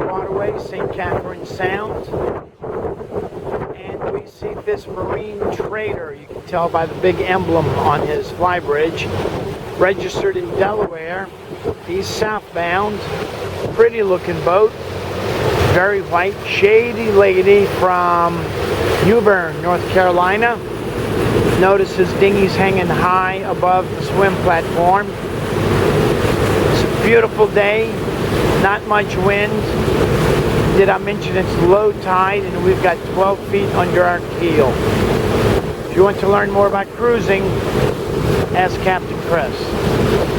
waterway, St. Catherine Sound. And we see this marine trader. You can tell by the big emblem on his flybridge. Registered in Delaware. He's southbound. Pretty looking boat. Very white. Shady lady from New Bern, North Carolina. Notice his dinghy's hanging high above the swim platform. It's a beautiful day. Not much wind. Did I mention it's low tide and we've got 12 feet under our keel. If you want to learn more about cruising, ask Captain Chris.